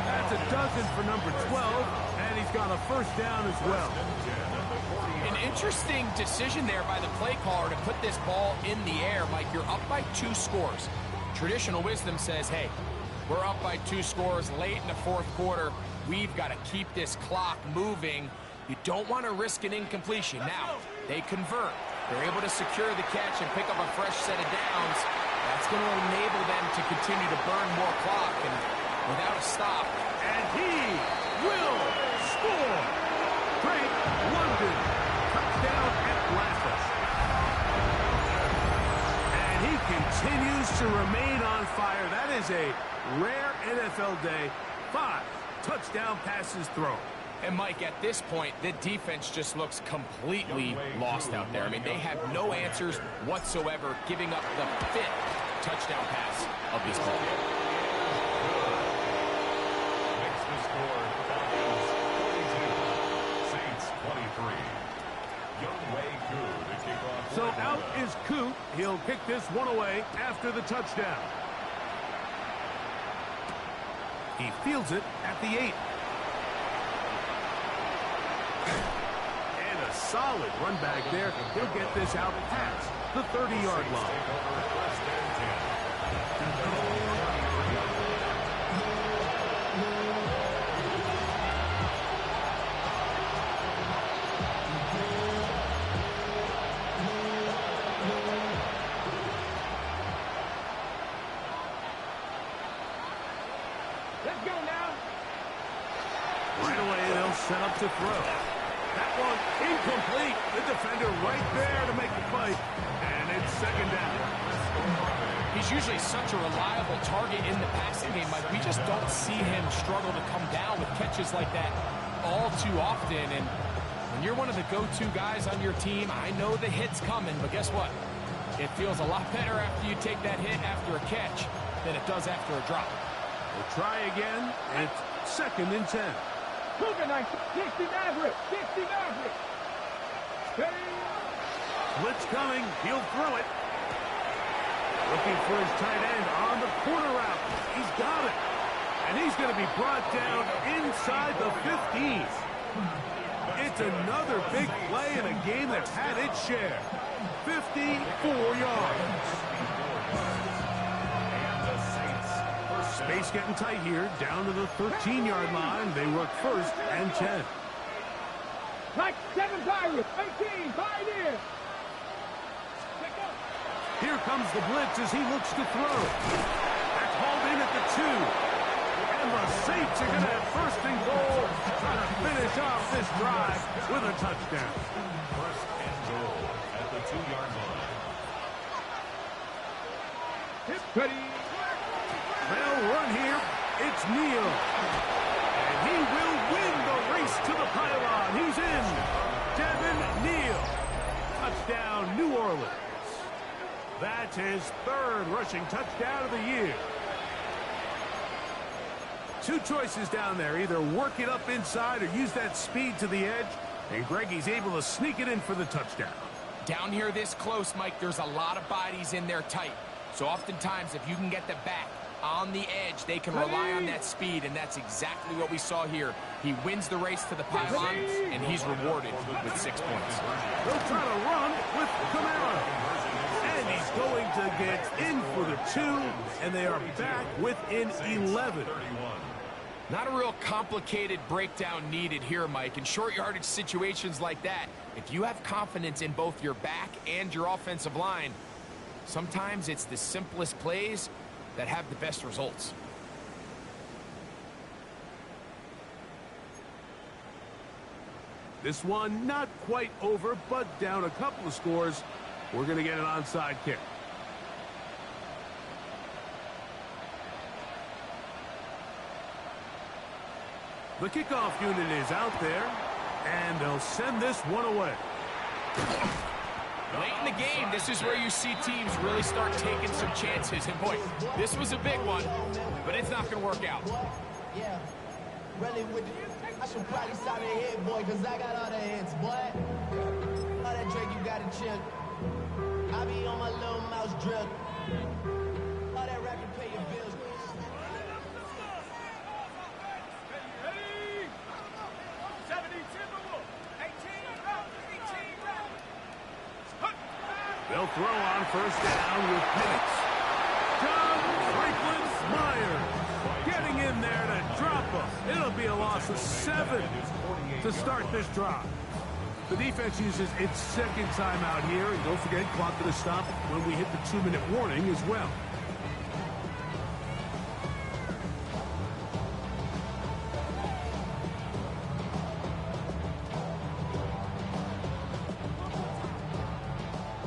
That's a dozen for number 12, and he's got a 1st down as well. An interesting decision there by the play caller to put this ball in the air. Mike, you're up by 2 scores. Traditional wisdom says, hey, we're up by 2 scores late in the 4th quarter. We've got to keep this clock moving. You don't want to risk an incompletion. Now, they convert. they're able to secure the catch and pick up a fresh set of downs. That's going to enable them to continue to burn more clock and without a stop. And he will score. Drake London, touchdown Atlanta. And he continues to remain on fire. That is a rare NFL day. 5 touchdown passes thrown. And Mike, at this point, the defense just looks completely lost out there. I mean, they have no answers whatsoever, giving up the 5th touchdown pass of this ball. Makes the score Falcons 42, Saints 23. Younghoe Koo to kick off. So out is Koo. He'll kick this one away after the touchdown. He fields it at the 8. And a solid run back there. He'll get this out past the 30-yard line. Let's go now. Right away, they'll set up to throw. That one incomplete. The defender right there to make the play. And it's second down. He's usually such a reliable target in the passing game, Mike. We just don't see him struggle to come down with catches like that all too often. And when you're one of the go-to guys on your team, I know the hit's coming, but guess what? It feels a lot better after you take that hit after a catch than it does after a drop. We'll try again. It's second and 10. Cougar 60 Maverick. 60 Maverick. Steady. Blitz coming. He'll throw it. Looking for his tight end on the corner route. He's got it. And he's going to be brought down inside the 15. It's another big play in a game that had its share. 54 yards. Space getting tight here. Down to the 13-yard line. They work first and 10. Like 7 Pirates. 18. Fight in. Here comes the blitz as he looks to throw. That's hauled in at the 2. And the Saints are going to have first and goal. Trying to finish off this drive with a touchdown. First and goal at the 2-yard line. Hip ready. They'll run here. It's Neal. And he will win the race to the pylon. He's in. Devin Neal. Touchdown, New Orleans. That's his 3rd rushing touchdown of the year. 2 choices down there. Either work it up inside or use that speed to the edge. And Greggy's able to sneak it in for the touchdown. Down here this close, Mike, there's a lot of bodies in there tight. So oftentimes, if you can get the back on the edge, they can rely on that speed, and that's exactly what we saw here. He wins the race to the pylon, and he's rewarded with 6 points. They'll try to run with Camaro. And he's going to get in for the 2, and they are back within 11. Not a real complicated breakdown needed here, Mike. In short yardage situations like that, if you have confidence in both your back and your offensive line, sometimes it's the simplest plays that have the best results. This one not quite over, but down a couple of scores. We're going to get an onside kick. The kickoff unit is out there, and they'll send this one away. Late in the game, this is where you see teams really start taking some chances. And boy, this was a big one, but it's not going to work out. Yeah, really with I should probably stop your head, boy, because I got all the hits, boy. All that Drake, you got to chill. I be on my little mouse drip. All that rap, you pay your bills. They'll throw on first down with Penix. John Franklin Myers getting in there to drop them. It'll be a loss of 7 to start this drive. The defense uses its second timeout here, and don't forget, clock to stop when we hit the 2-minute warning as well.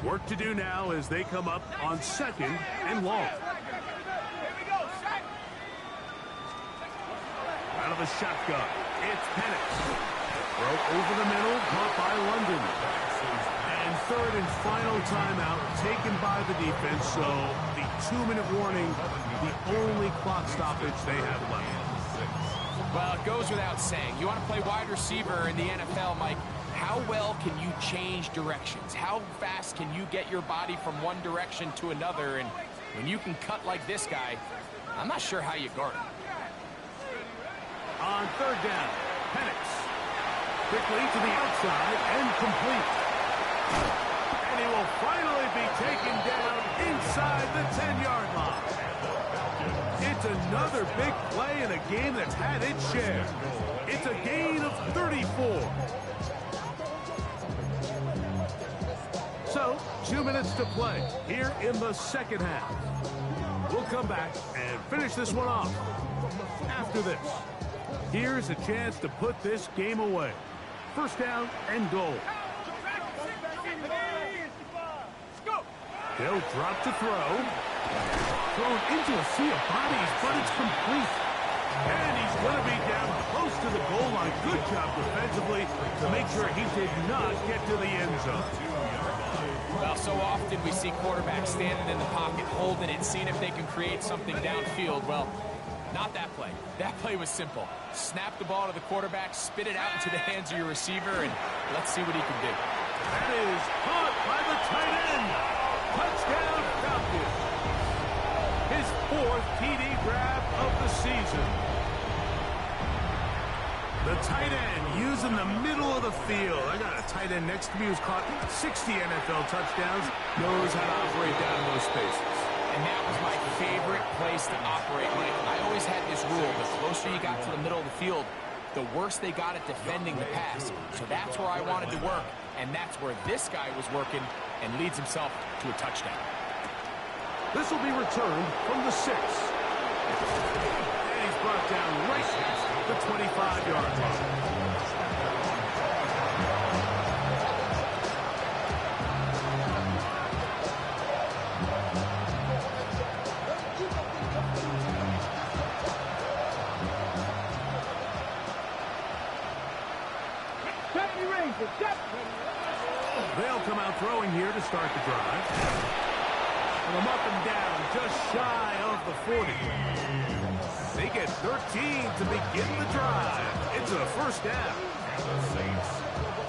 Work to do now as they come up on 2nd and long. Out of the shotgun, it's Penix. Broke over the middle, caught by London. And 3rd and final timeout taken by the defense, so the 2-minute warning, the only clock stoppage they have left. Well, it goes without saying. You want to play wide receiver in the NFL, Mike. How well can you change directions? How fast can you get your body from one direction to another? And when you can cut like this guy, I'm not sure how you guard him. On 3rd down, Penix. Quickly to the outside and complete. And he will finally be taken down inside the 10-yard line. It's another big play in a game that's had its share. It's a gain of 34. So, 2 minutes to play here in the second half. We'll come back and finish this one off after this. Here's a chance to put this game away. 1st down and goal. They'll drop to throw. Thrown into a sea of bodies, but it's complete. And he's going to be down close to the goal line. Good job defensively to make sure he did not get to the end zone. Well, so often we see quarterbacks standing in the pocket, holding it, seeing if they can create something downfield. Well, not that play. That play was simple. Snap the ball to the quarterback, spit it out into the hands of your receiver, and let's see what he can do. That is caught by the tight end. Touchdown, Falcons. His 4th TD grab of the season. The tight end using the middle of the field. I got a tight end next to me who's caught 60 NFL touchdowns. Knows how to operate down in those spaces. And that was my favorite place to operate, Mike. I always had this rule. The closer you got to the middle of the field, the worse they got at defending the pass. So that's where I wanted to work, and that's where this guy was working and leads himself to a touchdown. This will be returned from the 6. And he's brought down right past the 25-yard line. They'll come out throwing here to start the drive. And them up and down, just shy of the 40. They get 13 to begin the drive. It's a 1st down.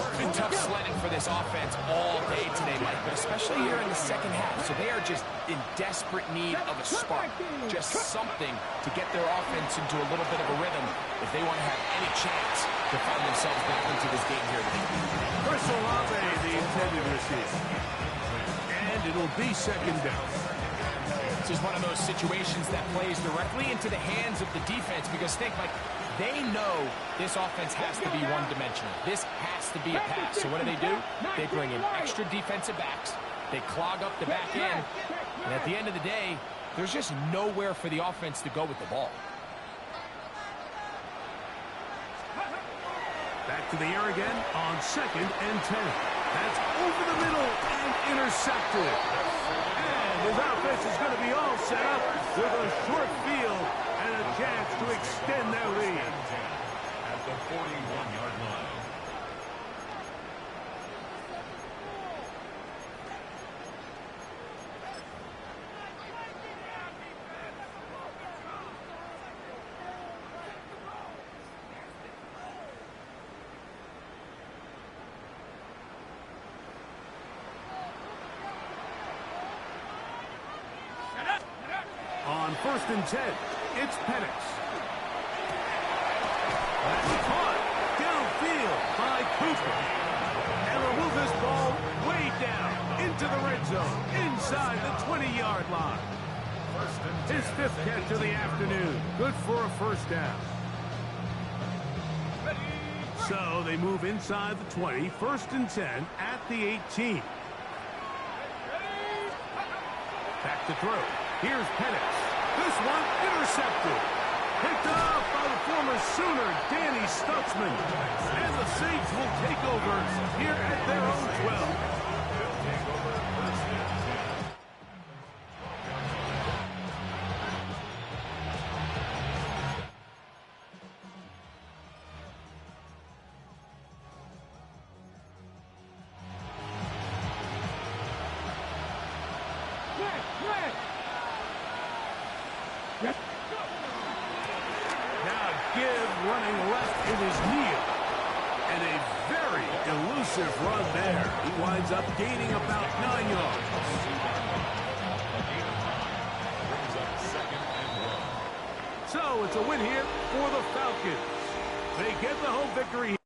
It's been tough sledding for this offense all day today, Mike, but especially here in the second half. So they are just in desperate need of a spark, just something to get their offense into a little bit of a rhythm if they want to have any chance to find themselves back into this game here today. Chris Olave, the intended receiver. And it'll be 2nd down. This is one of those situations that plays directly into the hands of the defense because think, Mike, they know this offense has to be one-dimensional. This has to be a pass. So what do? They bring in extra defensive backs. They clog up the back end. And at the end of the day, there's just nowhere for the offense to go with the ball. Back to the air again on 2nd and 10. That's over the middle and intercepted. And his offense is going to be all set up with a short field and a chance to extend their lead. At the 41-yard line. On 1st and 10, it's Penix. That's caught downfield by Cooper. And will move this ball way down into the red zone, inside the 20-yard line. His 5th catch of the afternoon. Good for a 1st down. So they move inside the 20, 1st and 10 at the 18. Back to throw. Here's Penix. This one intercepted. Picked off by the former Sooner, Danny Stutzman. And the Saints will take over here at their own 12. Running left in his knee. And a very elusive run there. He winds up gaining about 9 yards. So it's a win here for the Falcons. They get the home victory.